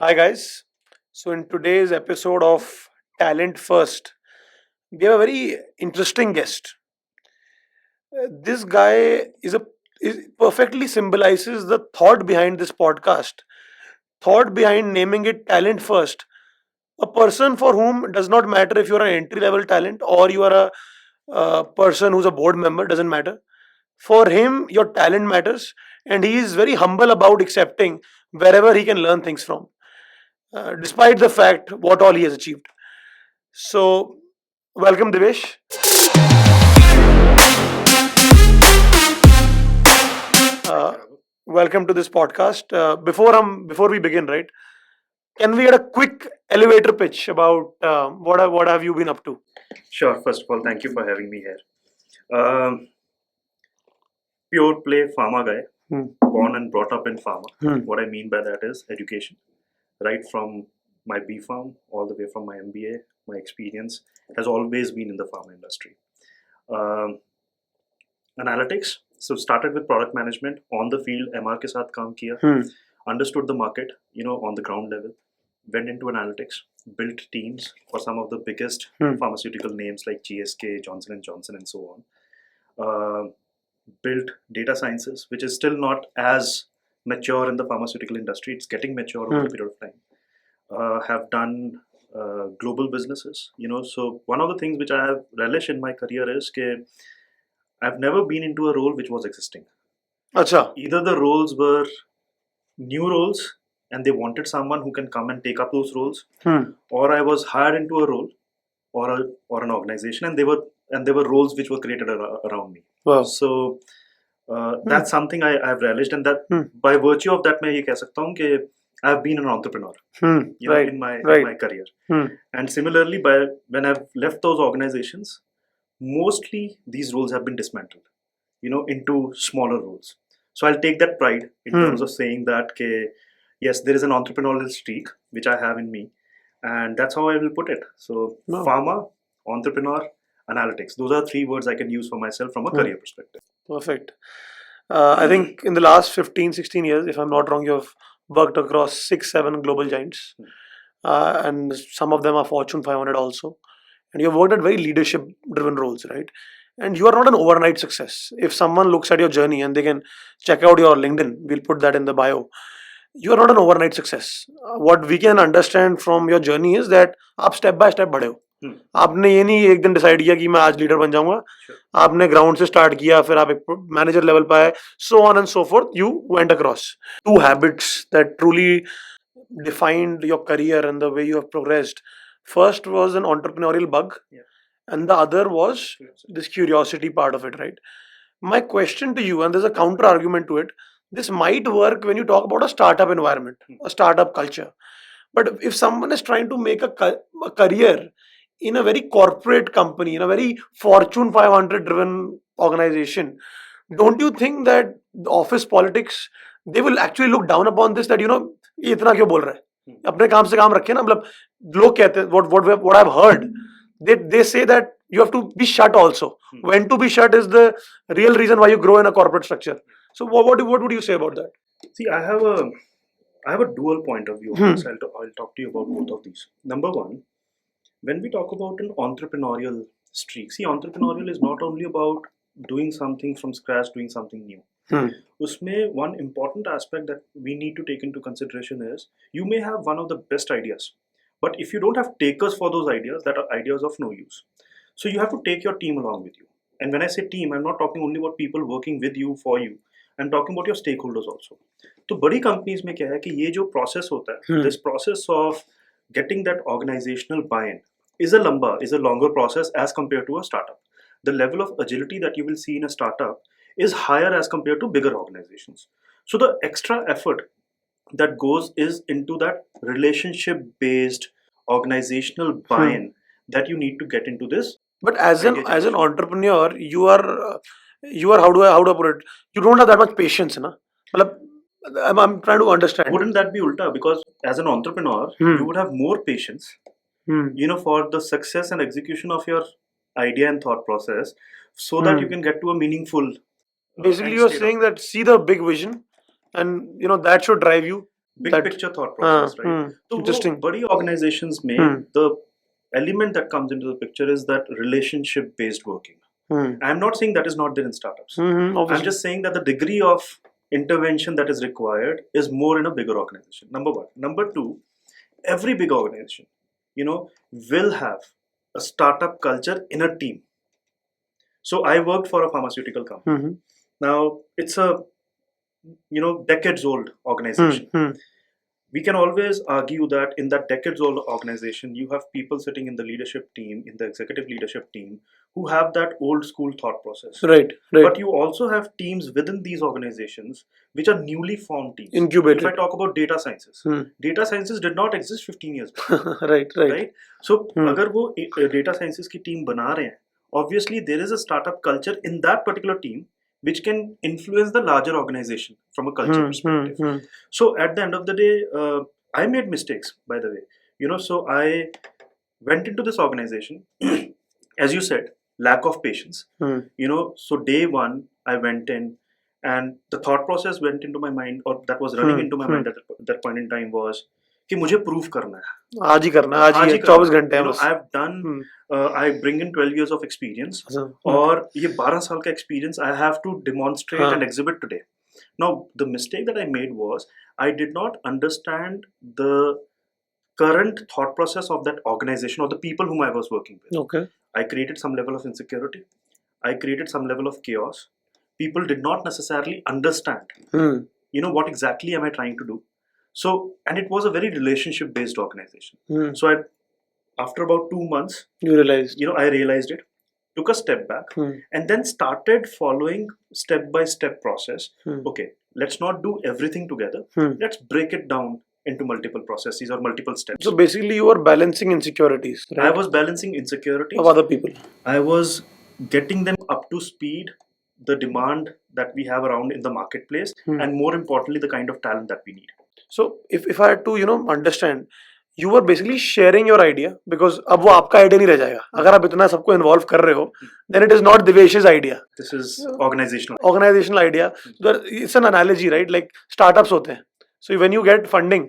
Hi, guys. So, in today's episode of Talent First, we have a very interesting guest. This guy is perfectly symbolizes the thought behind this podcast, thought behind naming it Talent First. A person for whom it does not matter if you're an entry level talent or you are a person who's a board member, doesn't matter. For him, your talent matters, and he is very humble about accepting wherever he can learn things from, despite the fact what all he has achieved. So, welcome, Divesh. Uh, Welcome to this podcast. Before we begin, right? Can we get a quick elevator pitch about what have you been up to? Sure. First of all, thank you for having me here. Pure play pharma guy, Hmm. born and brought up in pharma. Hmm. What I mean by that is education, right from my B Farm all the way from my MBA. My experience has always been in the pharma industry. Um, Analytics. So started with product management on the field. MR के साथ काम किया. Hmm. Understood the market, on the ground level. Went into analytics. Built teams for some of the biggest Hmm. pharmaceutical names like GSK, Johnson and Johnson, and so on. Uh, Built data sciences, which is still not as mature in the pharmaceutical industry. It's getting mature over a Hmm. period of time. Have done global businesses. So one of the things which I have relish in my career is that I've never been into a role which was existing. Acha. Either the roles were new roles and they wanted someone who can come and take up those roles, Hmm. or I was hired into a role or an organization and there were roles which were created around me. Wow. So that's something I've relished, and that Hmm. by virtue of that मैं ये कह सकता हूँ कि I've been an entrepreneur, Hmm. Right. in my Right. career. Hmm. And similarly, when I've left those organizations, mostly these roles have been dismantled, into smaller roles. So I'll take that pride in Hmm. terms of saying that yes, there is an entrepreneurial streak which I have in me, and that's how I will put it. So No. pharma, entrepreneur, analytics. Those are three words I can use for myself from a Hmm. career perspective. Perfect. I think in the last 15, 16 years, if I'm not wrong, you've worked across 6, 7 global giants. And some of them are Fortune 500 also. And you've worked at very leadership driven roles, right? And you are not an overnight success. If someone looks at your journey and they can check out your LinkedIn, we'll put that in the bio. You are not an overnight success. What we can understand from your journey is that आप step by step बढ़े हो. Hmm. आपने ये नहीं एक दिन decide किया कि मैं आज लीडर बन जाऊंगा. Sure. आपने ग्राउंड से स्टार्ट किया, फिर आप एक मैनेजर लेवल पे आए, so on and so forth. You went across two habits that truly defined your career and the way you have progressed. First was an entrepreneurial bug, Yeah. and the other was this curiosity part of it, right? My question to you, and there's a counter argument to it, this might work when you talk about a startup environment, a startup culture. But if someone is trying to make a career in a very corporate company, in a very Fortune 500 driven organization, don't you think that the office politics, they will actually look down upon this, that ये इतना क्यों बोल रहा है, अपने काम से काम रखे ना. मतलब लोग कहते हैं, what I've heard, they say that you have to be shut also. When to be shut is the real reason why you grow in a corporate structure. So what would you say about that? See, I have a dual point of view on this. I'll talk to you about both of these. Number one, when we talk about an entrepreneurial streak, see, entrepreneurial is not only about doing something from scratch, doing something new. Usme one important aspect that we need to take into consideration is you may have one of the best ideas, but if you don't have takers for those ideas, that are ideas of no use. So you have to take your team along with you. And when I say team, I'm not talking only about people working with you for you. I'm talking about your stakeholders also. तो बड़ी companies में क्या है कि ये जो process होता है, this process of getting that organizational buy-in is a longer process as compared to a startup. The level of agility that you will see in a startup is higher as compared to bigger organizations. So the extra effort that goes is into that relationship based organizational buy-in that you need to get into this. But as idea an generation. entrepreneur, you are how do I put it? You don't have that much patience, na? मतलब, I'm trying to understand. Wouldn't that be ulta? Because as an entrepreneur, you would have more patience, for the success and execution of your idea and thought process, so that you can get to a meaningful. Basically, end you're state of saying that see the big vision, and that should drive you. big That- picture thought process, right? So Interesting. body organizations में the element that comes into the picture is that relationship based working. I'm not saying that is not there in startups. I'm Obviously. just saying that the degree of intervention that is required is more in a bigger organization. Number one. Number two, every big organization, will have a startup culture in a team. So I worked for a pharmaceutical company. Now it's a decades old organization. We can always argue that in that decades old organization, you have people sitting in the leadership team, in the executive leadership team, who have that old school thought process. Right. But you also have teams within these organizations which are newly formed teams. Incubated. If I talk about data sciences, data sciences did not exist 15 years back. Right. So, अगर वो data sciences की team बना रहे हैं, obviously there is a startup culture in that particular team which can influence the larger organization from a culture perspective. So at the end of the day, I made mistakes, by the way. So I went into this organization, as you said, lack of patience. So day one, I went in, and the thought process went into my mind, or that was running into my mind at that point in time was कि मुझे prove करना है आज ही करना है, आज ही है, 24 घंटे हैं बस. I've done I bring in 12 years of experience और ये 12 साल का experience I have to demonstrate and exhibit today. Now the mistake that I made was I did not understand the current thought process of that organization or the people whom I was working with. Okay. I created some level of insecurity. I created some level of chaos. People did not necessarily understand what exactly am I trying to do. So, and it was a very relationship based organization. So after about 2 months, you realized, I realized it, took a step back, and then started following step by step process. Okay, let's not do everything together. Let's break it down into multiple processes or multiple steps. So basically you were balancing insecurities, right? I was balancing insecurities of other people. I was getting them up to speed, the demand that we have around in the marketplace, and more importantly, the kind of talent that we need. So if I had to understand, you were basically sharing your idea, because अब वो आपका idea नहीं रह जाएगा अगर आप इतना सबको involve कर रहे हो, then it is not Divesh's idea. This is organizational idea. It's an analogy, right? Like startups होते हैं. So when you get funding,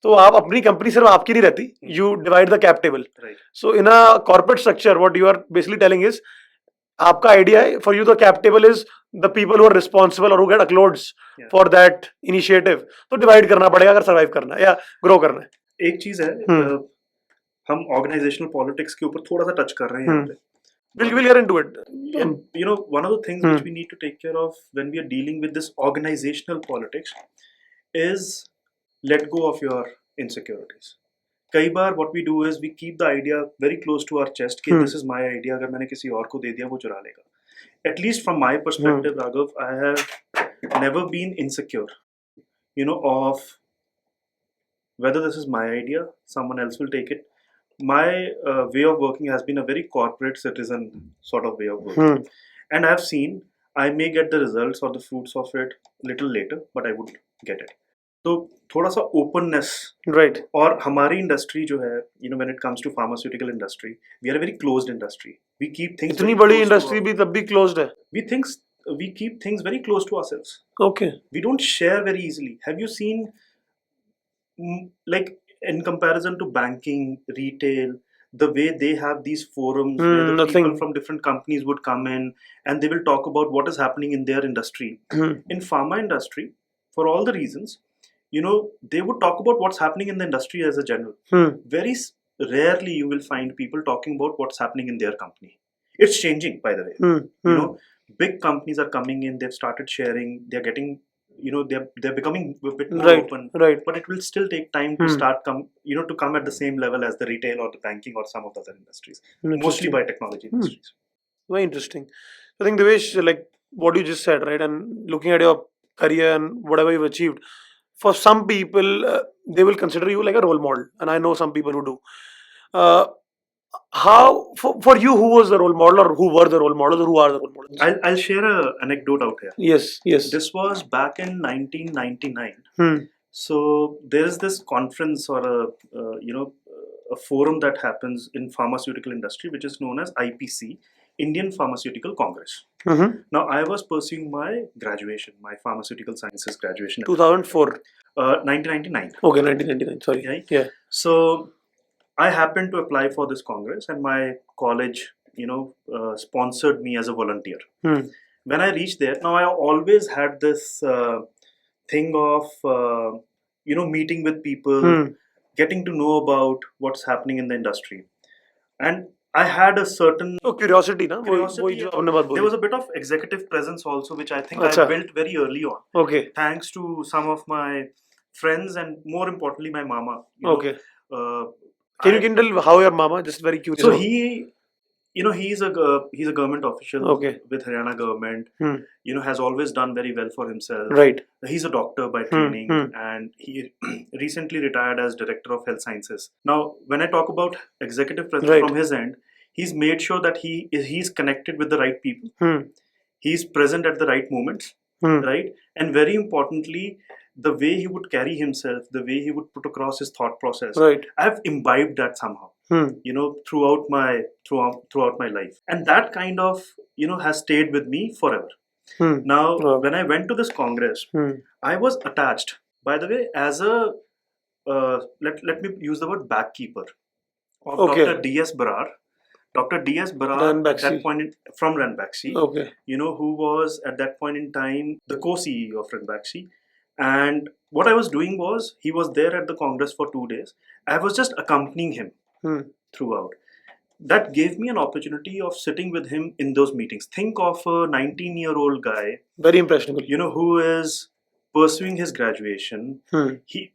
तो आप अपनी कंपनी सिर्फ आपकी नहीं रहती, you divide the cap table. Right. So in a corporate structure, what you are basically telling is, आपका idea है, for you the cap table is the people who are responsible or who get acclodes for that initiative. तो divide करना पड़ेगा अगर survive करना है या grow करना है. एक चीज है, हम organizational politics के ऊपर थोड़ा सा touch कर रहे हैं यहाँ पे. We'll get into it. One of the things which we need to take care of when we are dealing with this organizational politics is let go of your insecurities. कई बार what we do is we keep the idea very close to our chest कि this is my idea, अगर मैंने किसी और को दे दिया वो चुरा लेगा. At least from my perspective, Raghav, I have never been insecure, of whether this is my idea, someone else will take it. My way of working has been a very corporate citizen sort of way of working. And I've seen I may get the results or the fruits of it little later, but I would get it. तो थोड़ा सा openness, right? और हमारी industry जो है, when it comes to pharmaceutical industry, we are a very closed industry. We keep things. इतनी बड़ी industry भी तब भी closed है. We keep things very close to ourselves. Okay. We don't share very easily. Have you seen, like in comparison to banking, retail, the way they have these forums where the people from different companies would come in and they will talk about what is happening in their industry. In pharma industry, for all the reasons, they would talk about what's happening in the industry as a general. Very rarely you will find people talking about what's happening in their company. It's changing, by the way. Big companies are coming in, they've started sharing, they're getting, they're becoming a bit more open. Right. But it will still take time to start to come at the same level as the retail or the banking or some of the other industries. Mostly by technology industries. Very interesting. I think Divesh, like what you just said, right? And looking at your career and whatever you've achieved, for some people, they will consider you like a role model. And I know some people who do. How, for you, who was the role model, or who were the role models, or who are the role models? I'll share an anecdote out here. Yes. This was back in 1999. So there is this conference or a forum that happens in pharmaceutical industry, which is known as IPC, Indian Pharmaceutical Congress. Mm-hmm. Now, I was pursuing my graduation, my pharmaceutical sciences graduation, 2004. 1999. Okay, 1999. Sorry. Right? Yeah. So, I happened to apply for this congress, and my college, sponsored me as a volunteer. Hmm. When I reached there, now I always had this thing of, meeting with people, Hmm. getting to know about what's happening in the industry. And I had a certain So curiosity, ना वो curiosity, जो and आपने बात there बोली. was a bit of executive presence also, which I think I अच्छा. built very early on, Okay. thanks to some of my friends and more importantly my mama. Okay. Uh, Can I you tell how your mama? Just very curious. so about. he's a government official Okay. with Haryana government. Hmm. Has always done very well for himself. Right. He's a doctor by Hmm. training, Hmm. and he recently retired as director of health sciences. Now, when I talk about executive presence Right. from his end, he's made sure that he's connected with the right people. Hmm. He's present at the right moments, Hmm. right? And very importantly, the way he would carry himself, the way he would put across his thought process, Right. I've imbibed that somehow, Hmm. throughout my life, and that kind of has stayed with me forever. Hmm. Now, Wow. when I went to this congress, Hmm. I was attached, by the way, as a let me use the word backkeeper of Okay. Dr. D.S. Barar. Dr. D.S. Barar at Ranbaxy. that point from Ranbaxy, Okay. who was at that point in time the co-CEO of Ranbaxy. And what I was doing was, he was there at the Congress for 2 days. I was just accompanying him Hmm. throughout. That gave me an opportunity of sitting with him in those meetings. Think of a 19-year-old guy, Very impressionable. who is pursuing his graduation. Hmm. He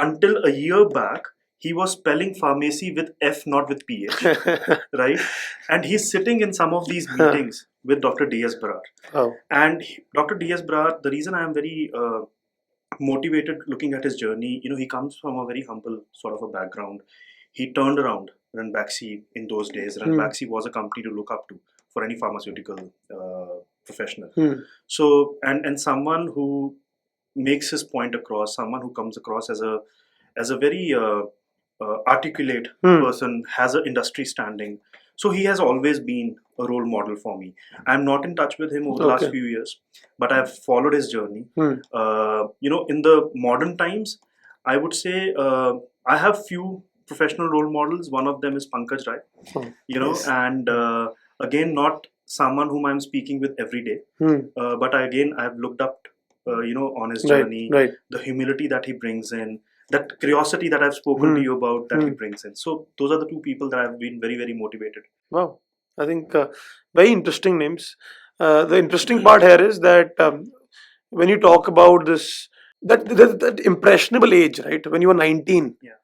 Until a year back, he was spelling pharmacy with F, not with PH, right? And he's sitting in some of these meetings with Dr. D.S. Barar. Wow. And Dr. D.S. Barar, the reason I am very motivated looking at his journey, he comes from a very humble sort of a background. He turned around Ranbaxy in those days. Ranbaxy was a company to look up to for any pharmaceutical professional. Hmm. So, and someone who makes his point across, someone who comes across as a very articulate Hmm. person, has an industry standing. So he has always been a role model for me. I'm not in touch with him over the last Okay. few years, but I've followed his journey. Hmm. In the modern times, I would say I have few professional role models. One of them is Pankaj Rai, Oh, yes. and again, not someone whom I'm speaking with every day, Hmm. but I've looked up, on his Right. journey, Right. the humility that he brings in, that curiosity that I've spoken to Hmm. you about that he Hmm. brings in. So those are the two people that I've been very, very motivated. Wow. I think very interesting names. The interesting part here is that when you talk about this, that impressionable age, right? When you were 19, Yeah.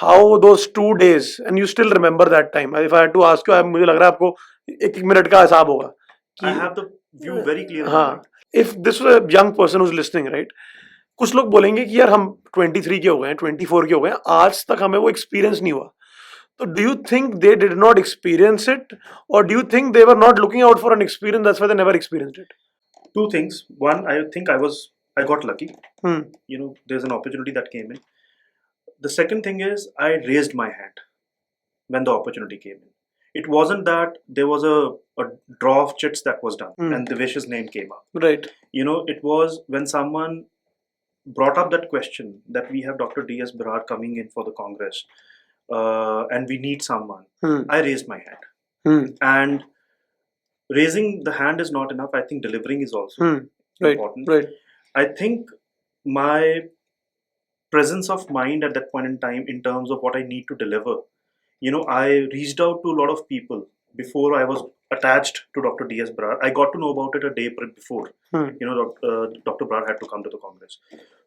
how those 2 days, and you still remember that time. If I had to ask you, मुझे लग रहा है आपको एक minute का हिसाब होगा I कि have the view very clear in my हाँ, mind. if this was a young person who's listening, right? कुछ लोग बोलेंगे कि यार हम 23 के हो गए हैं, 24 के हो गए हैं, आज तक हमें वो एक्सपीरियंस नहीं हुआ. So do you think they did not experience it, or do you think they were not looking out for an experience, that's why they never experienced it? Two things. One, I think I got lucky. Hmm. There's an opportunity that came in. The second thing is, I raised my hand when the opportunity came in. It wasn't that there was a draw of chits that was done Hmm. and Divesh's name came up. Right. It was when someone brought up that question that we have Dr. D.S. Barar coming in for the Congress, and we need someone. Hmm. I raised my hand. Hmm. And raising the hand is not enough. I think delivering is also Hmm. Right. important. Right. I think my presence of mind at that point in time, in terms of what I need to deliver, I reached out to a lot of people before I was attached to Dr. D.S. Brar. I got to know about it a day before, Hmm. Dr. Brar had to come to the Congress.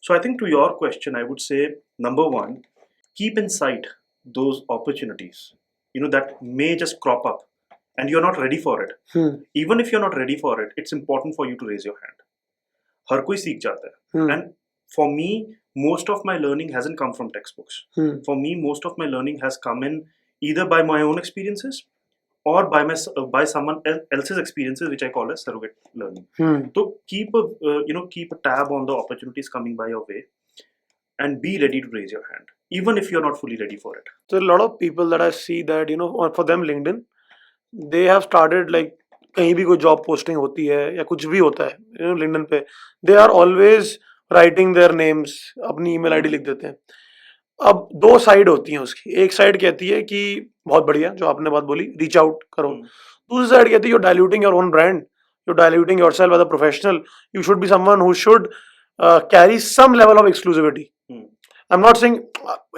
So I think to your question, I would say, number one, keep in sight those opportunities, that may just crop up and you're not ready for it. Hmm. Even if you're not ready for it, it's important for you to raise your hand. हर कोई सीख जाता है. Hmm. And for me, most of my learning hasn't come from textbooks. Hmm. For me, most of my learning has come in either by my own experiences or by someone else's experiences, which I call as surrogate learning. Hmm. So keep a tab on the opportunities coming by your way, and be ready to raise your hand, even if you're not fully ready for it. So a lot of people that I see that, for them LinkedIn, they have started like कहीं भी कोई job posting होती है या कुछ भी होता है लिंक्डइन पे, they are always writing their names, अपनी ईमेल आईडी लिख देते हैं. अब दो साइड होती हैं उसकी. एक साइड कहती है कि बहुत बढ़िया जो आपने बात बोली, रीच आउट करो. दूसरी साइड कहती है you're diluting your own brand, you're diluting yourself as a professional, you should be someone who should carry some level of exclusivity. I'm not saying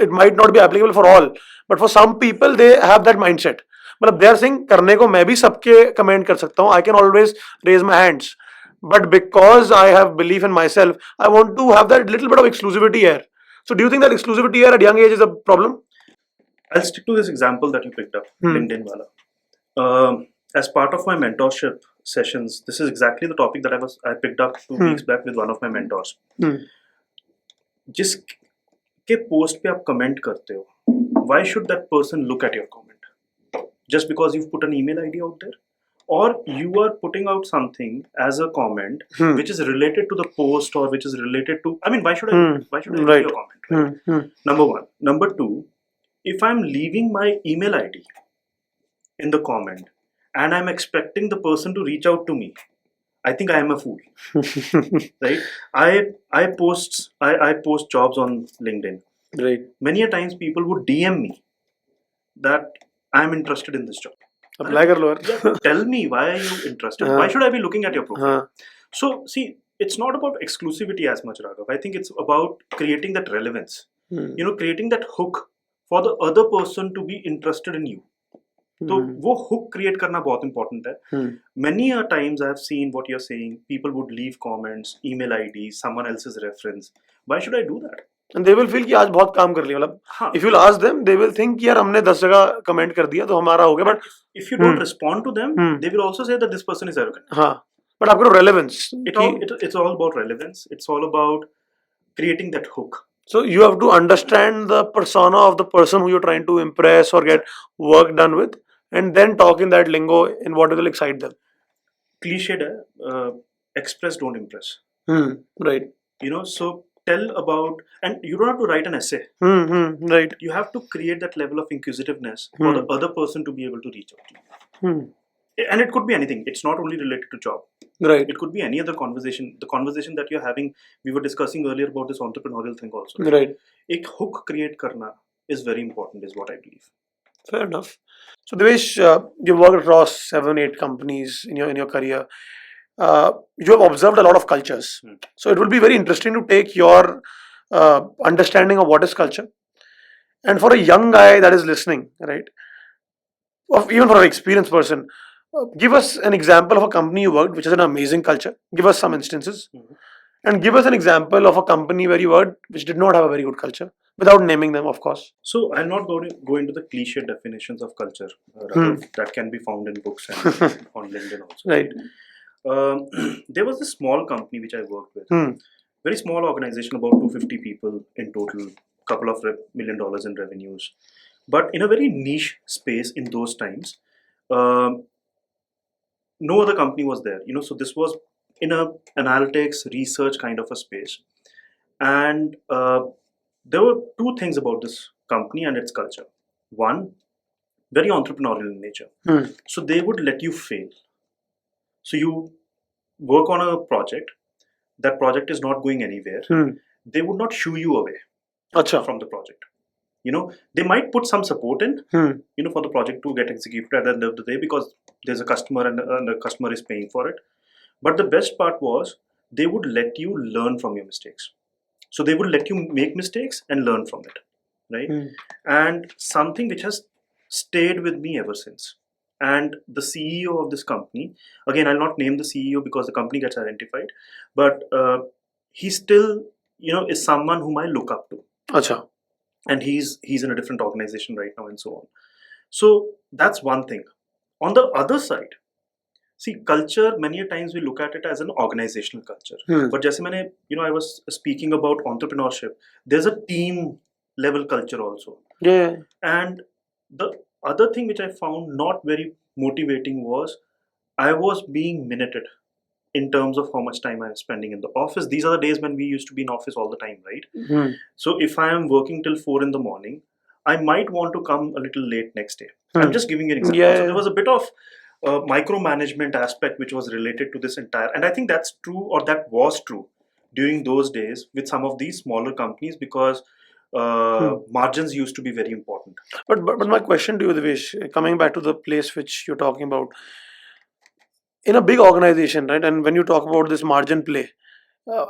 it might not be applicable for all, but for some people they have that mindset. मतलब they are saying करने को मैं भी सबके comment कर सकता हूँ, I can always raise my hands, but because I have belief in myself, I want to have that little bit of exclusivity here. So do you think that exclusivity here at young age is a problem? I'll stick to this example that you picked up, LinkedIn wala. As part of my mentorship sessions, this is exactly the topic that I picked up 2 weeks back with one of my mentors. जिसके post पे आप comment करते हो, why should that person look at your comment? Just because you've put an email ID out there? Or you are putting out something as a comment which is related to the post or which is related to, I mean, why should I read your comment, right? Number one. Number two, if I'm leaving my email ID in the comment and I'm expecting the person to reach out to me, I think I am a fool. Right? I post jobs on LinkedIn. Right. Many a times people would DM me that I'm interested in this job. Apply kar lo yaar. Yeah, tell me, why are you interested? Why should I be looking at your profile? So see, it's not about exclusivity as much, Raghav. I think it's about creating that relevance. Creating that hook for the other person to be interested in you. तो वो hook create करना बहुत important है. Many a times I have seen what you're saying. People would leave comments, email IDs, someone else's reference. Why should I do that? And they will feel कि आज बहुत काम कर लिया. मतलब if you ask them, they will think कि यार हमने 10 जगह कमेंट कर दिया तो हमारा हो गया. But if you don't respond to them, they will also say that this person is arrogant. हाँ, but आपको relevance. It's all about relevance. It's all about creating that hook. So you have to understand the persona of the person who you're trying to impress or get work done with, and then talk in that lingo in what will excite them. Cliched hai, express, don't impress. Right. So tell about, and you don't have to write an essay. Right. You have to create that level of inquisitiveness for the other person to be able to reach out to you. And it could be anything. It's not only related to job. Right. It could be any other conversation. The conversation that you're having, we were discussing earlier about this entrepreneurial thing also. Right. Ek hook create karna is very important, is what I believe. Fair enough. So Divesh, you worked across 7-8 companies in your career. You have observed a lot of cultures. So it will be very interesting to take your understanding of what is culture. And for a young guy that is listening, right, even for an experienced person, give us an example of a company you worked which has an amazing culture. Give us some instances. And give us an example of a company where you worked which did not have a very good culture, without naming them, of course. So I'll not go into the cliche definitions of culture that can be found in books and on LinkedIn also. Right. There was this small company which I worked with. Very small organization, about 250 people in total, couple of $1 million in revenues. But in a very niche space in those times, no other company was there. So this was in a analytics, research kind of a space. And there were two things about this company and its culture. One, very entrepreneurial in nature. So they would let you fail. So you work on a project, that project is not going anywhere. They would not shoo you away from the project. They might put some support in, for the project to get executed at the end of the day, because there's a customer and the customer is paying for it. But the best part was they would let you learn from your mistakes. So they would let you make mistakes and learn from it, right? And something which has stayed with me ever since. And the CEO of this company, again, I'll not name the CEO because the company gets identified, but he still, is someone whom I look up to. Acha. And he's in a different organization right now and so on. So that's one thing. On the other side, see, culture, many a times we look at it as an organizational culture. But just I was speaking about entrepreneurship. There's a team level culture also. Yeah. And the other thing which I found not very motivating was I was being minuted in terms of how much time I was spending in the office. These are the days when we used to be in office all the time, right? So if I am working till 4 in the morning, I might want to come a little late next day. Hmm. I'm just giving you an example. Yeah, So yeah. there was a bit of micromanagement aspect which was related to this entire, and I think that's true, or that was true during those days with some of these smaller companies, because margins used to be very important. But my question to you, Divesh, coming back to the place which you're talking about, in a big organization, right? And when you talk about this margin play,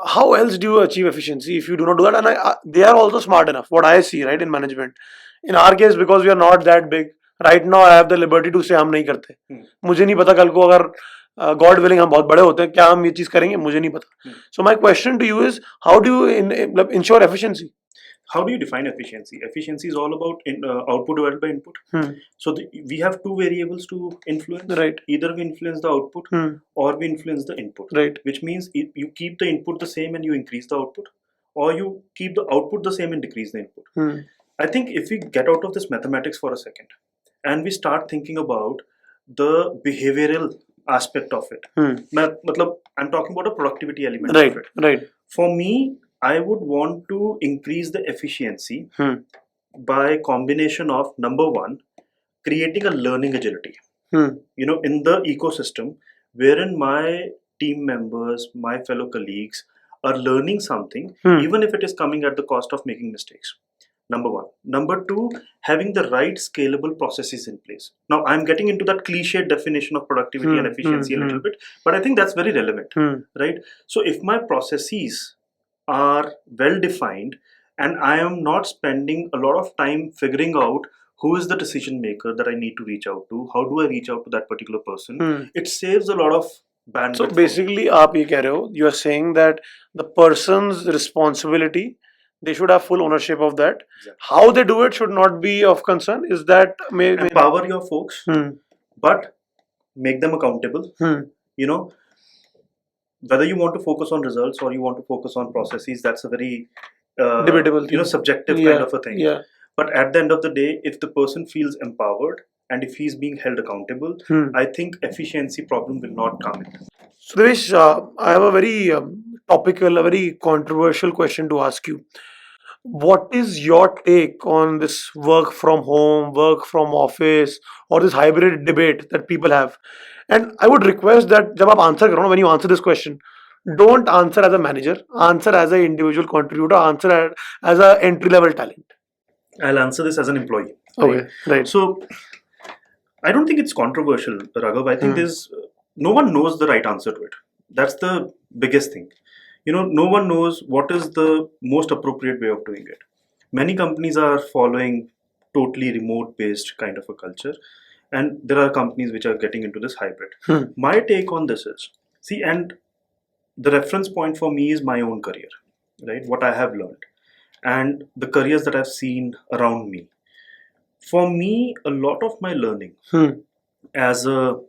how else do you achieve efficiency if you do not do that? And they are also smart enough. What I see, right, in management, in our case, because we are not that big, right now I have the liberty to say हम नहीं करते. मुझे नहीं पता कल को अगर God willing हम बहुत बड़े होते हैं क्या हम ये चीज करेंगे मुझे नहीं पता. So my question to you is, how do you ensure efficiency? How do you define efficiency? Efficiency is all about output divided by input. So we have two variables to influence. Right. Either we influence the output or we influence the input. Right. Which means you keep the input the same and you increase the output, or you keep the output the same and decrease the input. I think if we get out of this mathematics for a second and we start thinking about the behavioral aspect of it. I'm talking about a productivity element Right. of it. Right. For me, I would want to increase the efficiency by combination of, number one, creating a learning agility. In the ecosystem wherein my team members, my fellow colleagues are learning something, even if it is coming at the cost of making mistakes. Number one. Number two, having the right scalable processes in place. Now, I'm getting into that cliched definition of productivity and efficiency a little bit, but I think that's very relevant, right? So, if my processes are well defined and I am not spending a lot of time figuring out who is the decision maker that I need to reach out to, how do I reach out to that particular person, it saves a lot of bandwidth. So basically, आप ये कह रहे हो, you are saying that the person's responsibility, they should have full ownership of that. Exactly. How they do it should not be of concern. Is that empower your folks, but make them accountable. Whether you want to focus on results or you want to focus on processes, that's a very debatable thing. Subjective kind of a thing. Yeah. But at the end of the day, if the person feels empowered and if he's being held accountable, I think efficiency problem will not come in. So Devesh, I have a very topical, a very controversial question to ask you. What is your take on this work from home, work from office, or this hybrid debate that people have? And I would request that जब आप answer करो ना, when you answer this question, don't answer as a manager, answer as an individual contributor, answer as an entry level talent. I'll answer this as an employee. Okay, right. So I don't think it's controversial, Raghav. I think there's no one knows the right answer to it. That's the biggest thing. No one knows what is the most appropriate way of doing it. Many companies are following totally remote based kind of a culture, and there are companies which are getting into this hybrid. My take on this is, and the reference point for me is my own career, right? What I have learned and the careers that I've seen around me. For me, a lot of my learning as a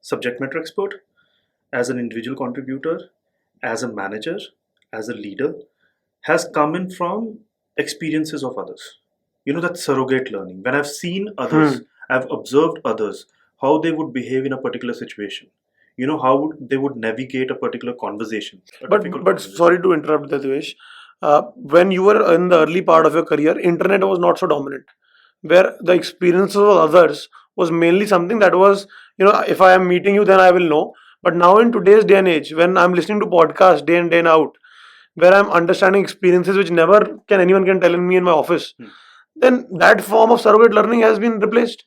subject matter expert, as an individual contributor, as a manager, as a leader, has come in from experiences of others. That surrogate learning. When I've seen others, I've observed others, how they would behave in a particular situation. How they would navigate a particular conversation. But sorry to interrupt, Devesh. When you were in the early part of your career, internet was not so dominant, where the experiences of others was mainly something that was, if I am meeting you, then I will know. But now in today's day and age, when I'm listening to podcasts day in, day out, where I'm understanding experiences which never anyone can tell in me in my office, then that form of surrogate learning has been replaced.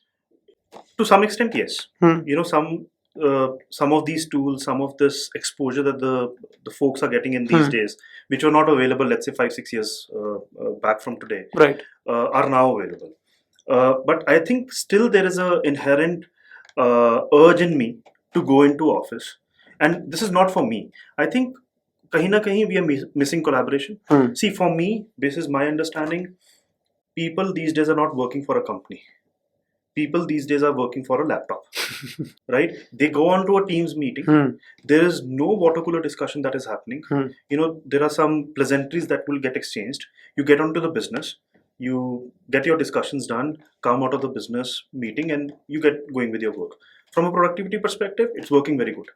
To some extent, yes. Some of these tools, some of this exposure that the folks are getting in these days, which were not available, let's say 5-6 years back from today, right, are now available. But I think still there is an inherent urge in me to go into office, and this is not for me. I think kahin na kahin we are missing collaboration. See, for me, this is my understanding. People these days are not working for a company. People these days are working for a laptop, right? They go on to a Teams meeting. There is no water cooler discussion that is happening. There are some pleasantries that will get exchanged. You get onto the business. You get your discussions done, come out of the business meeting, and you get going with your work. From a productivity perspective, it's working very good.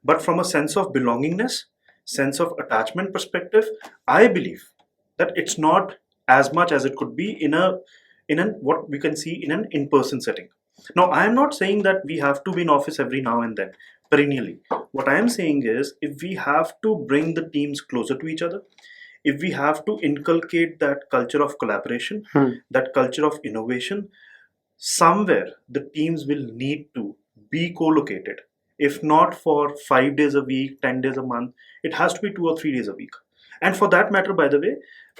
But from a sense of belongingness, sense of attachment perspective, I believe that it's not as much as it could be in in an what we can see in an in-person setting. Now, I am not saying that we have to be in office every now and then, perennially. What I am saying is, if we have to bring the teams closer to each other, if we have to inculcate that culture of collaboration, that culture of innovation, somewhere the teams will need to be co-located. If not for 5 days a week, 10 days a month, it has to be 2 or 3 days a week. And for that matter, by the way,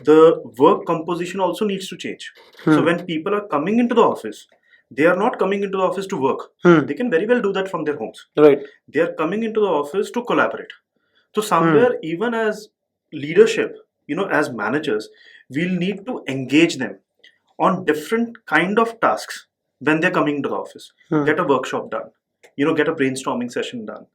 the work composition also needs to change. So when people are coming into the office, they are not coming into the office to work. They can very well do that from their homes. Right. They are coming into the office to collaborate. So somewhere, even as leadership, as managers, we'll need to engage them on different kind of tasks when they're coming to the office. Get a workshop done, get a brainstorming session done,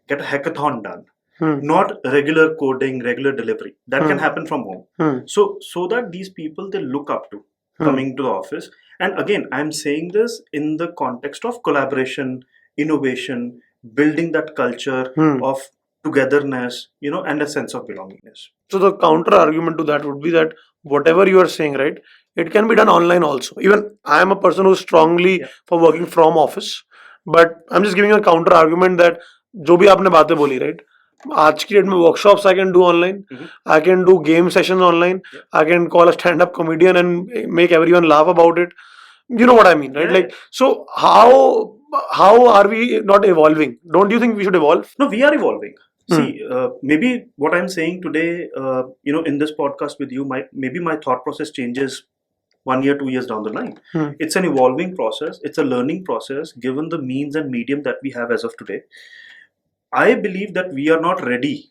get a hackathon done. Not regular coding, regular delivery. That can happen from home. So that these people, they look up to coming to the office. And again, I'm saying this in the context of collaboration, innovation, building that culture of togetherness, and a sense of belongingness. So the counter argument to that would be that whatever you are saying, right, it can be done online also. Even I am a person who's strongly for working from office, but I'm just giving you a counter argument that जो भी आपने बातें बोली, right, आज की date में workshops I can do online, I can do game sessions online, I can call a stand-up comedian and make everyone laugh about it. You know what I mean, right? Like, so how are we not evolving? Don't you think we should evolve? No, we are evolving. See, maybe what I'm saying today, in this podcast with you, maybe my thought process changes 1 year, 2 years down the line. It's an evolving process. It's a learning process, given the means and medium that we have as of today. I believe that we are not ready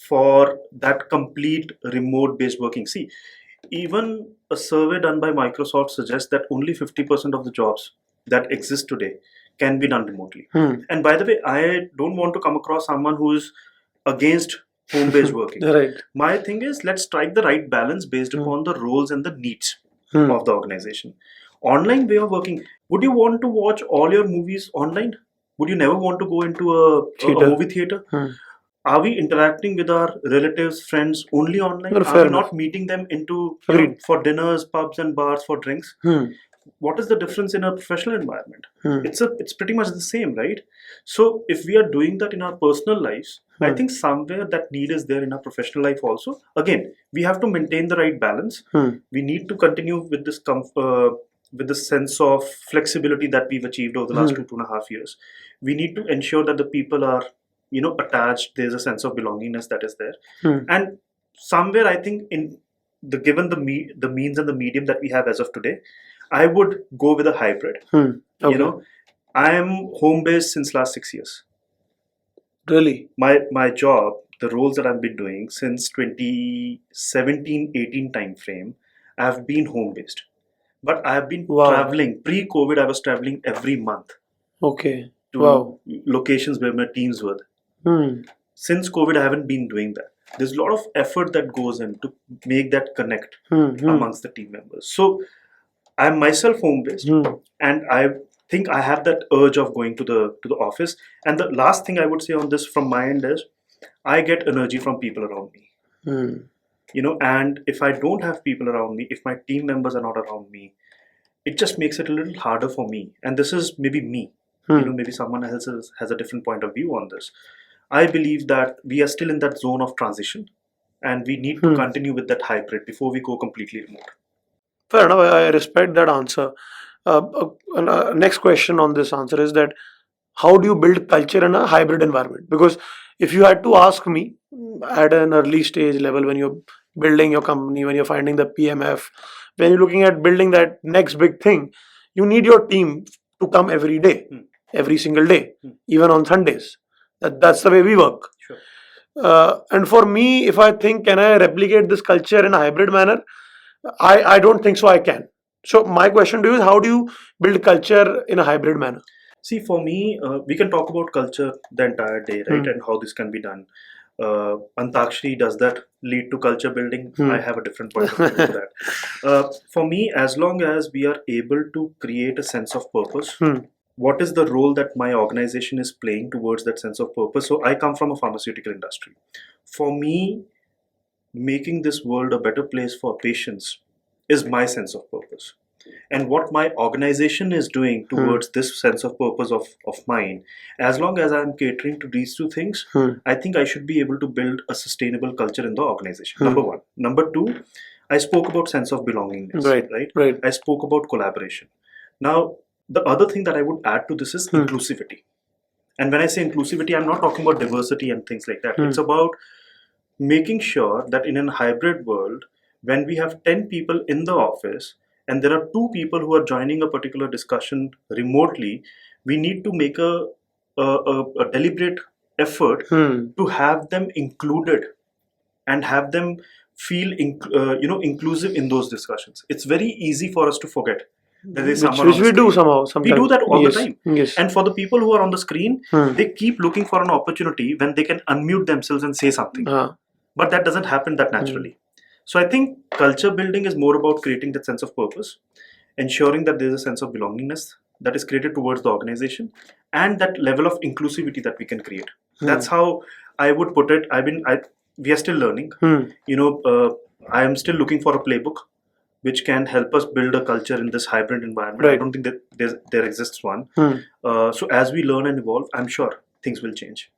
for that complete remote-based working. See, even a survey done by Microsoft suggests that only 50% of the jobs that exist today can be done remotely. And by the way, I don't want to come across someone who's against home-based working. Right. My thing is, let's strike the right balance based upon the roles and the needs of the organization. Online way of working. Would you want to watch all your movies online? Would you never want to go into a movie theater? Are we interacting with our relatives, friends only online? No, Are fair we enough. not meeting them into Agreed. for dinners, pubs and bars for drinks? What is the difference in a professional environment? It's pretty much the same, right? So if we are doing that in our personal lives, I think somewhere that need is there in our professional life also. Again, we have to maintain the right balance. We need to continue with this with the sense of flexibility that we've achieved over the last 2.5 years. We need to ensure that the people are attached. There's a sense of belongingness that is there. And somewhere, I think, in the given the means and the medium that we have as of today, I would go with a hybrid. Okay. I am home based since last 6 years. Really? My job, the roles that I've been doing since 2017-18 time frame, I've been home based. But I've been traveling. Pre-COVID, I was traveling every month. Okay. To locations where my teams were. Since COVID, I haven't been doing that. There's a lot of effort that goes in to make that connect amongst the team members. So I'm myself home based, and I think I have that urge of going to the office. And the last thing I would say on this from my end is, I get energy from people around me. And if I don't have people around me, if my team members are not around me, it just makes it a little harder for me. And this is maybe me. Maybe someone else has a different point of view on this. I believe that we are still in that zone of transition, and we need to continue with that hybrid before we go completely remote. Fair enough. I respect that answer. Next question on this answer is that how do you build culture in a hybrid environment? Because if you had to ask me at an early stage level, when you're building your company, when you're finding the PMF, when you're looking at building that next big thing, you need your team to come every day, every single day, even on Sundays. That's the way we work. Sure. And for me, if I think, can I replicate this culture in a hybrid manner? I don't think so I can. So my question to you is, how do you build culture in a hybrid manner? See, for me, we can talk about culture the entire day, right? And how this can be done. Antakshari, does that lead to culture building? I have a different point of view to that. For me, as long as we are able to create a sense of purpose, what is the role that my organization is playing towards that sense of purpose? So I come from a pharmaceutical industry. For me, making this world a better place for patients is my sense of purpose. and what my organization is doing towards this sense of purpose of mine, as long as I'm catering to these two things, I think I should be able to build a sustainable culture in the organization. Number one. Number two, I spoke about sense of belongingness, right? I spoke about collaboration. Now, the other thing that I would add to this is inclusivity. And when I say inclusivity, I'm not talking about diversity and things like that. It's about making sure that in a hybrid world, when we have 10 people in the office and there are 2 people who are joining a particular discussion remotely, we need to make a deliberate effort to have them included and have them feel inclusive in those discussions. It's very easy for us to forget that there's someone which on the we do screen. somehow. Sometimes. We do that all Yes, the time. Yes. And for the people who are on the screen, they keep looking for an opportunity when they can unmute themselves and say something. But that doesn't happen that naturally. So I think culture building is more about creating that sense of purpose, ensuring that there's a sense of belongingness that is created towards the organization, and that level of inclusivity that we can create. That's how I would put it. We are still learning. I am still looking for a playbook which can help us build a culture in this hybrid environment. Right. I don't think that there exists one. So as we learn and evolve, I'm sure things will change.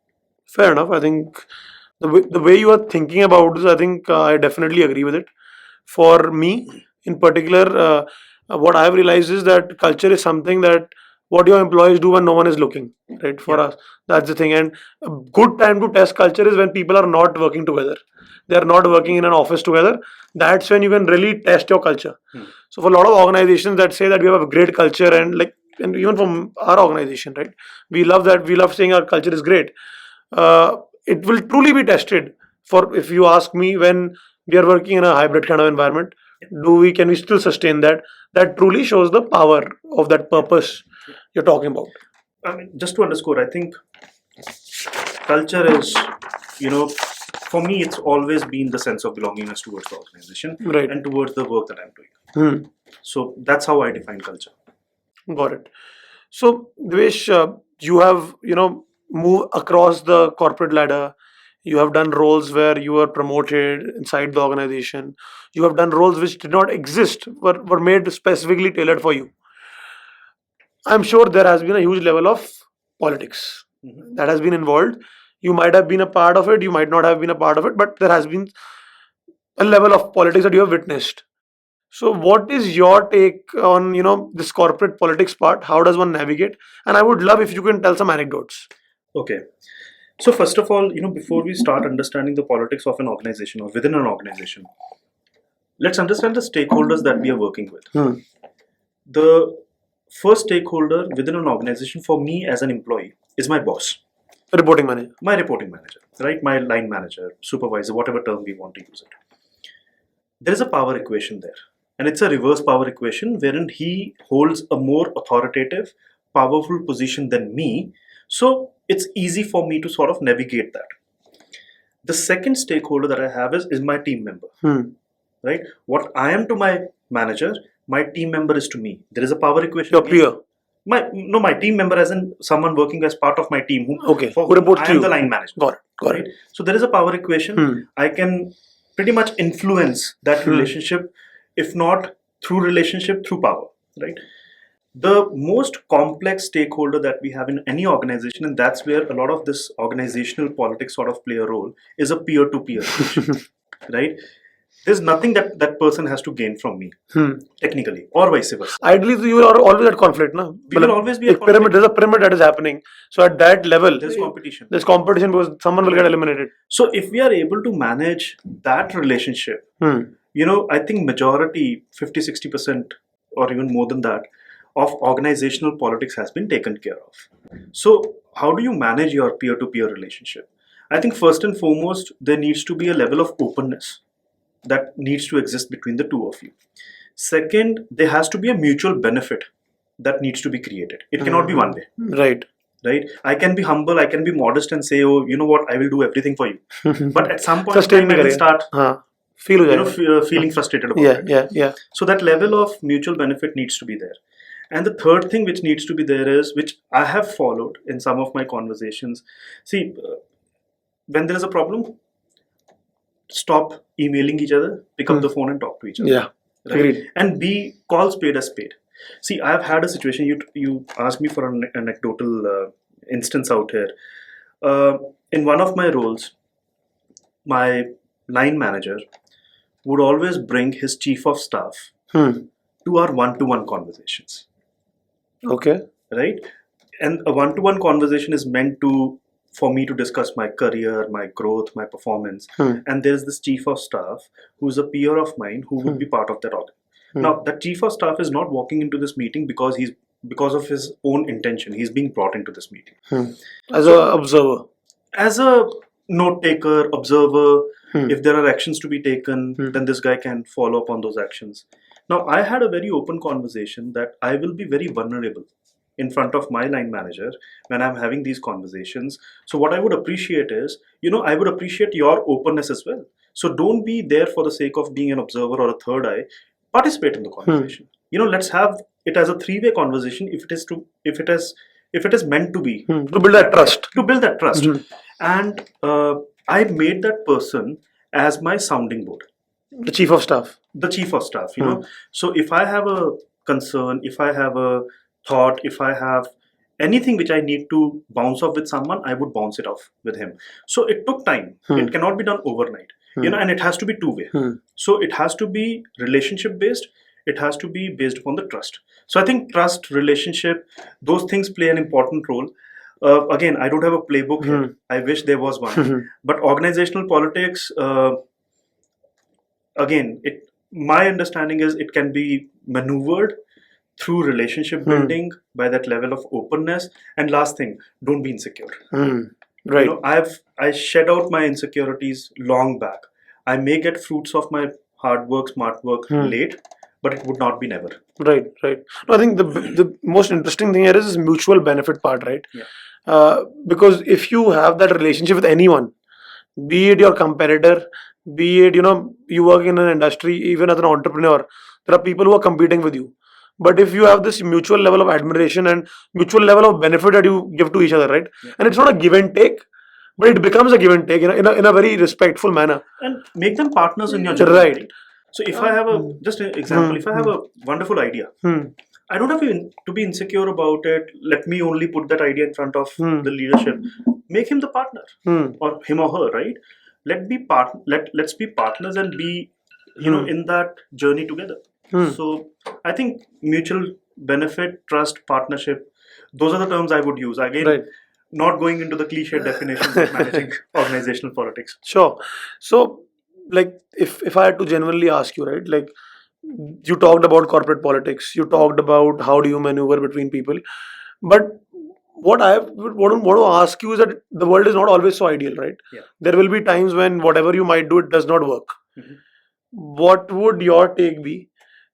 Fair enough. I think the way you are thinking about this, I think I definitely agree with it. For me, in particular, what I've realized is that culture is something that what your employees do when no one is looking, right? For us, that's the thing. And a good time to test culture is when people are not working together. They are not working in an office together. That's when you can really test your culture. So for a lot of organizations that say that we have a great culture, and even from our organization, right? We love that. We love saying our culture is great. It will truly be tested. For if you ask me, when we are working in a hybrid kind of environment, can we still sustain that? That truly shows the power of that purpose you're talking about. I mean, just to underscore, I think culture is, for me, it's always been the sense of belongingness towards the organization, Right. and towards the work that I'm doing. So that's how I define culture. Got it. So, Divesh, you have moved across the corporate ladder. You have done roles where you were promoted inside the organization. You have done roles which did not exist, were made specifically tailored for you. I'm sure there has been a huge level of politics that has been involved. You might have been a part of it, you might not have been a part of it, but there has been a level of politics that you have witnessed. So, what is your take on this corporate politics part? How does one navigate? And I would love if you can tell some anecdotes. Okay. So first of all, before we start understanding the politics of an organization or within an organization, let's understand the stakeholders that we are working with. The first stakeholder within an organization for me as an employee is my boss. Reporting manager. My reporting manager, right? My line manager, supervisor, whatever term we want to use it. There is a power equation there. And it's a reverse power equation wherein he holds a more authoritative, powerful position than me. So it's easy for me to sort of navigate that. The second stakeholder that I have is my team member, right? What I am to my manager, my team member is to me. There is a power equation. Your peer. My team member as in someone working as part of my team who reports I to am you. the line manager. Got Right? it. So there is a power equation. I can pretty much influence that relationship, if not through relationship, through power, right? The most complex stakeholder that we have in any organization, and that's where a lot of this organizational politics sort of play a role, is a peer-to-peer relationship, right? There's nothing that person has to gain from me, technically, or vice versa. Ideally, you are always at conflict, no? We will always be at pyramid. conflict. There's a pyramid that is happening. So at that level, There's competition. There's competition because someone will get eliminated. So if we are able to manage that relationship, I think majority, 50-60%, or even more than that, of organizational politics has been taken care of. So how do you manage your peer-to-peer relationship? I think first and foremost, there needs to be a level of openness that needs to exist between the two of you. Second, there has to be a mutual benefit that needs to be created. It cannot be one way. Right? I can be humble, I can be modest and say, oh, you know what, I will do everything for you. But at some point in time, I will start feeling frustrated about it. Yeah. So that level of mutual benefit needs to be there. And the third thing which needs to be there is, which I have followed in some of my conversations. See, when there is a problem, stop emailing each other, pick up the phone and talk to each other. Yeah. right? Agreed. And B, call spade a spade. See, I've had a situation. You asked me for an anecdotal instance out here. In one of my roles, my line manager would always bring his chief of staff Hmm. to our one-to-one conversations, Okay. right? And a one-to-one conversation is meant to for me to discuss my career, my growth, my performance. Hmm. And there's this chief of staff who's a peer of mine who would be part of that org. Now, that chief of staff is not walking into this meeting because of his own intention. He's being brought into this meeting As an observer. as a note taker, observer. Hmm. If there are actions to be taken, then this guy can follow up on those actions. Now, I had a very open conversation that I will be very vulnerable in front of my line manager when I'm having these conversations. So what I would appreciate is, I would appreciate your openness as well. So don't be there for the sake of being an observer or a third eye. Participate in the conversation. Let's have it as a three-way conversation if it is meant to be. To build that trust. To build that trust. And I made that person as my sounding board. The chief of staff. The chief of staff, So if I have a concern, if I have a thought, if I have anything which I need to bounce off with someone, I would bounce it off with him. So it took time. It cannot be done overnight, and it has to be two-way. So it has to be relationship-based. It has to be based upon the trust. So I think trust, relationship, those things play an important role. Again, I don't have a playbook here. I wish there was one. But organizational politics, again, my understanding is it can be maneuvered through relationship building by that level of openness. And last thing, don't be insecure. Right. I shed out my insecurities long back. I may get fruits of my hard work, smart work late, but it would not be never. Right. No, I think the most interesting thing here is this mutual benefit part, right? Yeah. Because if you have that relationship with anyone, be it your competitor, be it you work in an industry, even as an entrepreneur, there are people who are competing with you. But if you have this mutual level of admiration and mutual level of benefit that you give to each other, right? Yeah. And it's not a give and take, but it becomes a give and take in a very respectful manner. And make them partners in your journey. Right. So if I have just an example, if I have a wonderful idea, I don't have to be insecure about it. Let me only put that idea in front of the leadership. Make him the partner, or him or her, right? Let's be partners and be, in that journey together. So I think mutual benefit, trust, partnership, those are the terms I would use. Again, not going into the cliche definitions of managing organizational politics. Sure. So, like, if I had to genuinely ask you, right, like, you talked about corporate politics, you talked about how do you maneuver between people, but what I want to ask you is that the world is not always so ideal, right? Yeah. There will be times when whatever you might do, it does not work. What would your take be?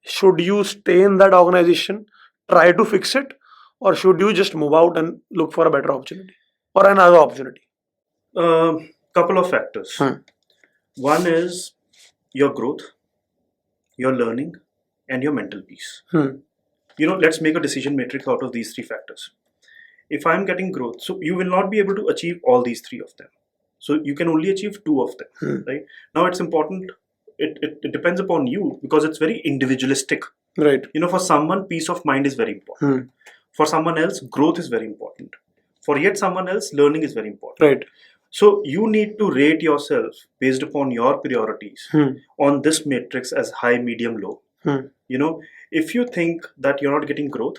Should you stay in that organization, try to fix it, or should you just move out and look for a better opportunity or another opportunity? Couple of factors. One is your growth, your learning, and your mental peace. Let's make a decision matrix out of these three factors. If I'm getting growth, so you will not be able to achieve all these three of them. So you can only achieve two of them, right? Now it's important. It depends upon you because it's very individualistic. Right. For someone, peace of mind is very important. For someone else, growth is very important. For yet someone else, learning is very important. Right. So you need to rate yourself based upon your priorities on this matrix as high, medium, low. If you think that you're not getting growth,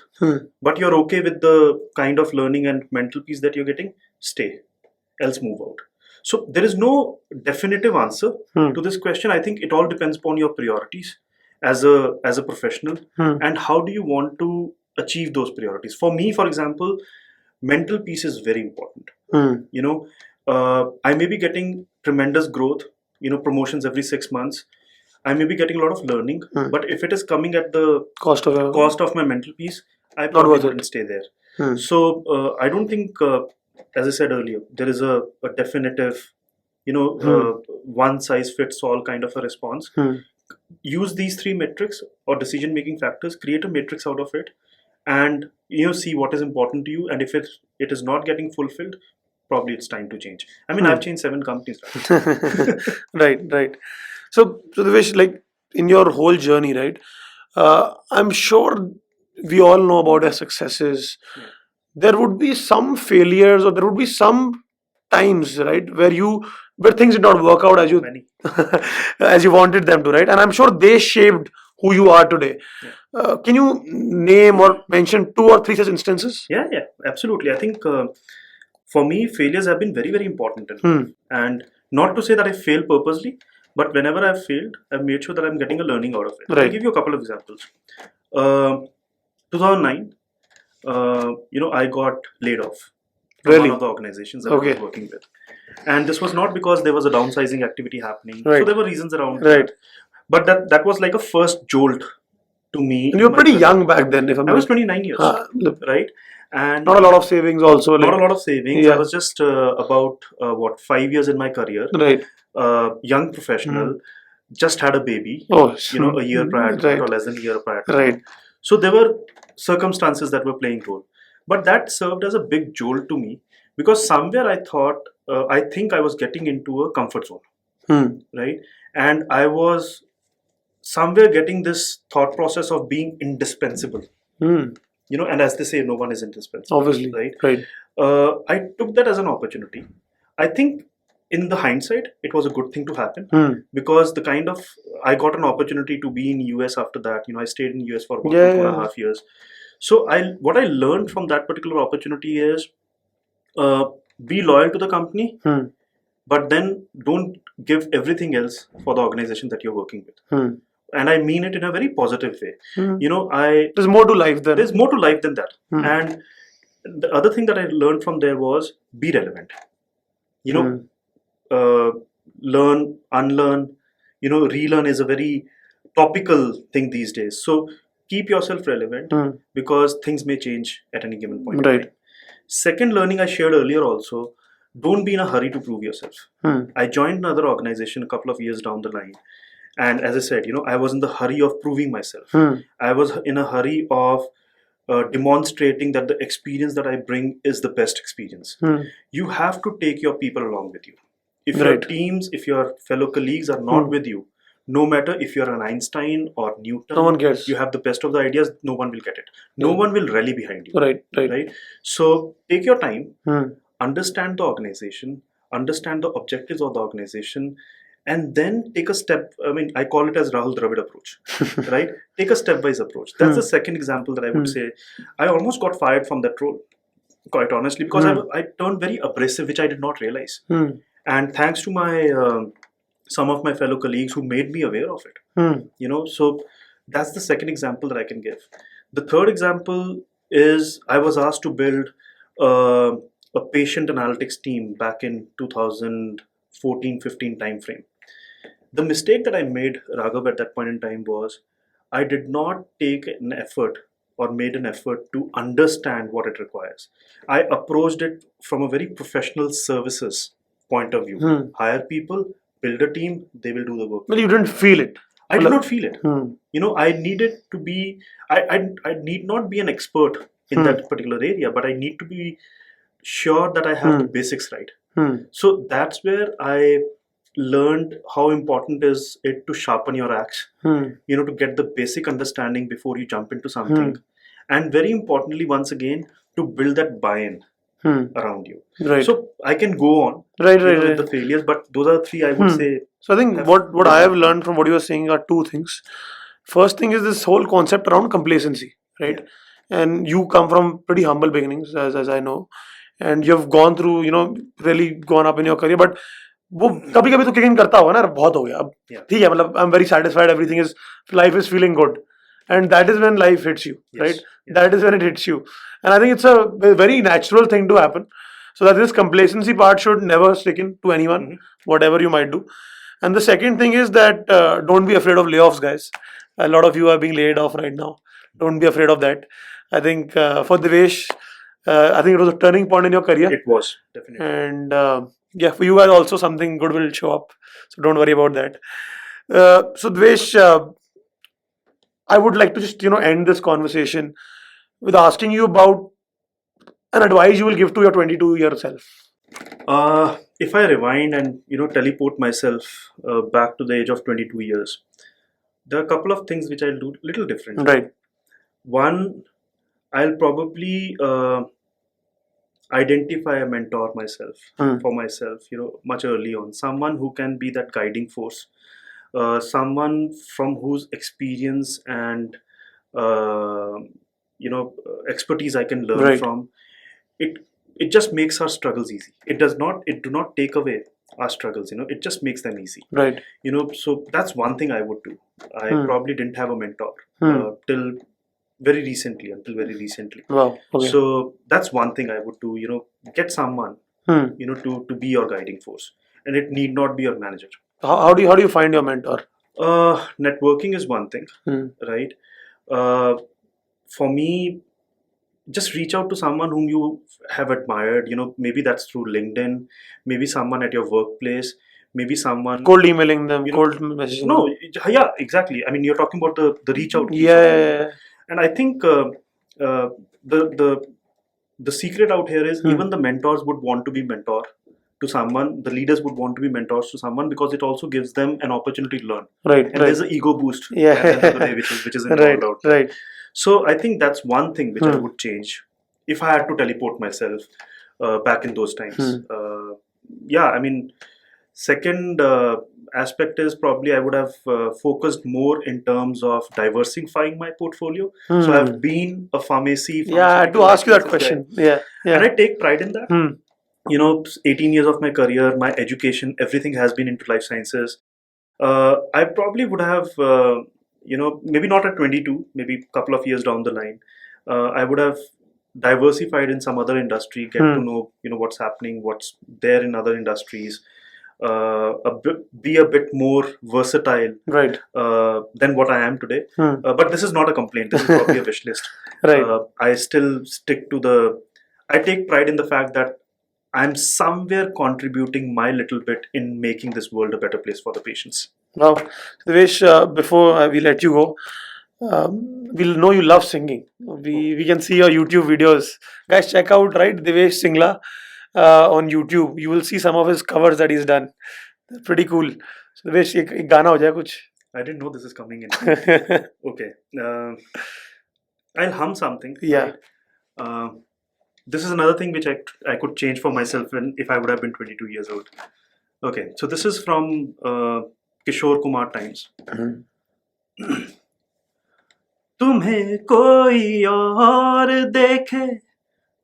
but you're okay with the kind of learning and mental peace that you're getting, stay, else move out. So there is no definitive answer to this question. I think it all depends upon your priorities as a professional and how do you want to achieve those priorities. For me, for example, mental peace is very important. I may be getting tremendous growth, promotions every 6 months. I may be getting a lot of learning, but if it is coming at the cost of my mental peace, I probably wouldn't stay there. So I don't think, as I said earlier, there is a definitive, one size fits all kind of a response. Use these three metrics or decision making factors, create a matrix out of it, and see what is important to you. And if it is not getting fulfilled, probably it's time to change. I mean, I've changed 7 companies. Right. So Divesh, like, in your whole journey, right? I'm sure we all know about our successes. Yeah. There would be some failures, or there would be some times, right, where things did not work out Many. as you wanted them to, right? And I'm sure they shaped who you are today. Yeah. Can you name or mention two or three such instances? Yeah, absolutely. I think for me, failures have been very, very important in life. And not to say that I failed purposely, but whenever I've failed, I've made sure that I'm getting a learning out of it. I'll Right. give you a couple of examples. 2009, I got laid off from Really? one of the organizations that I Okay. was working with. And this was not because there was a downsizing activity happening. So Right. there were reasons around Right. that. But that was like a first jolt to me. And you in were my pretty career. young back then, if I'm I was not. 29 years, Look, right? And not a lot of savings also. not Like, a lot of savings. Yeah. I was just about 5 years in my career. right. Young professional, just had a baby. Oh, A year prior to that, or right. less than a year prior to that. Right. So there were circumstances that were playing role, but that served as a big jolt to me because somewhere I think I was getting into a comfort zone, right? And I was somewhere getting this thought process of being indispensable. And as they say, no one is indispensable. Obviously. Right. Right. I took that as an opportunity. I think in the hindsight, it was a good thing to happen because I got an opportunity to be in US after that. I stayed in US for about Yeah, 2.5 years. So what I learned from that particular opportunity is be loyal to the company, but then don't give everything else for the organization that you're working with. And I mean it in a very positive way. There's more to life than. There's more to life than that. And the other thing that I learned from there was be relevant. Learn, unlearn, relearn is a very topical thing these days. So keep yourself relevant because things may change at any given point. in Right. time. Second learning I shared earlier also, don't be in a hurry to prove yourself. I joined another organization a couple of years down the line. And as I said, I was in the hurry of proving myself. I was in a hurry of demonstrating that the experience that I bring is the best experience. You have to take your people along with you. If your Right. teams, if your fellow colleagues are not with you, no matter if you're an Einstein or Newton, No one cares. you have the best of the ideas, no one will get it. No one will rally behind you. Right. Right. Right? So take your time, understand the organization, understand the objectives of the organization, and then take a step. I mean, I call it as Rahul Dravid approach, right? Take a stepwise approach. That's the second example that I would say. I almost got fired from that role, quite honestly, because I turned very abrasive, which I did not realize. And thanks to my some of my fellow colleagues who made me aware of it. So that's the second example that I can give. The third example is I was asked to build a patient analytics team back in 2014-15 timeframe. The mistake that I made, Raghav, at that point in time was I did not take an effort or made an effort to understand what it requires. I approached it from a very professional services point of view. Hire people, build a team, they will do the work. Well, you didn't feel it. I did not feel it. I needed to be, I need not be an expert in that particular area, but I need to be sure that I have the basics right. So that's where I learned how important is it to sharpen your axe, to get the basic understanding before you jump into something. And very importantly, once again, to build that buy-in around you. Right. So I can go on Right. with the failures, but those are three I would say. So I think what I have learned from what you were saying are two things. First thing is this whole concept around complacency, right? And you come from pretty humble beginnings, as I know, and you've gone through, really gone up in your career. But वो कभी कभी तो kick in करता होगा ना, बहुत हो गया अब, ठीक है, मतलब I'm very satisfied, everything is, life is feeling good, and that is when life hits you, right? That is when it hits you, and I think it's a very natural thing to happen. So that this complacency part should never stick in to anyone, whatever you might do. And the second thing is that don't be afraid of layoffs, guys. A lot of you are being laid off right now. Don't be afraid of that. I think for Divesh, I think it was a turning point in your career. It was, definitely. And for you guys also something good will show up. So don't worry about that. So Divesh, I would like to just end this conversation with asking you about an advice you will give to your 22-year self. If I rewind and teleport myself back to the age of 22 years, there are a couple of things which I'll do little differently. Right. One, I'll probably identify a mentor myself for myself, much early on. Someone who can be that guiding force. Someone from whose experience and uh, expertise I can learn Right. from. It just makes our struggles easy. It do not take away our struggles. It just makes them easy. Right. So that's one thing I would do. I probably didn't have a mentor till very recently, until very recently. Wow. Okay. So that's one thing I would do. Get someone to be your guiding force, and it need not be your manager. How do you find your mentor? Networking is one thing, right? For me, just reach out to someone whom you have admired. Maybe that's through LinkedIn, maybe someone at your workplace, maybe someone Cold emailing them, you know, cold messaging. no, yeah, exactly. I mean, you're talking about the reach out piece. Yeah. And I think the secret out here is even the mentors would want to be mentor to someone. The leaders would want to be mentors to someone because it also gives them an opportunity to learn. Right. And there's an ego boost Yeah. at the end of the day, which is involved out there. Right. So I think that's one thing which I would change if I had to teleport myself back in those times. Yeah, I mean, second aspect is probably I would have focused more in terms of diversifying my portfolio. So I've been a pharmacy. Yeah, I had to ask you that question. Yeah. And I take pride in that. 18 years of my career, my education, everything has been into life sciences. I probably would have, maybe not at 22, maybe a couple of years down the line, I would have diversified in some other industry, get to know, what's happening, what's there in other industries, be a bit more versatile, Right. than what I am today. But this is not a complaint. This is probably a wish list. Right. I still stick to I take pride in the fact that I'm somewhere contributing my little bit in making this world a better place for the patients. Now, Divesh, before we let you go, we'll know you love singing. We can see your YouTube videos. Guys, check out Divesh Singla on YouTube. You will see some of his covers that he's done. They're pretty cool. So Divesh, एक गाना हो जाए कुछ. I didn't know this is coming in. Okay. I'll hum something. Yeah. Right? This is another thing which I could change for myself if I would have been 22 years old. Okay, so this is from Kishore Kumar times. तुम्हें कोई और देखे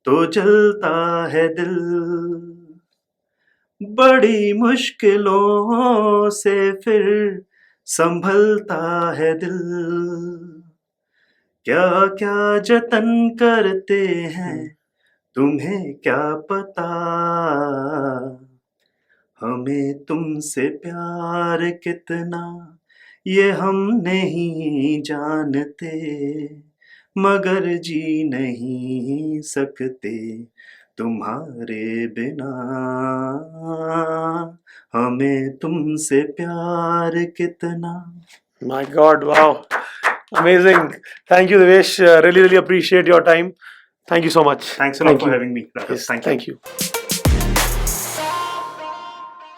तो जलता है दिल, बड़ी मुश्किलों से फिर संभलता है दिल, क्या क्या जतन करते हैं तुम्हें क्या पता, हमें तुमसे प्यार कितना ये हम नहीं जानते, मगर जी नहीं सकते तुम्हारे बिना, हमें तुमसे प्यार कितना. My God, wow. Amazing. Thank you, Divesh. Really, really appreciate your time. Thank you so much. Thanks a lot for having me. Yes, Thank you. thank you.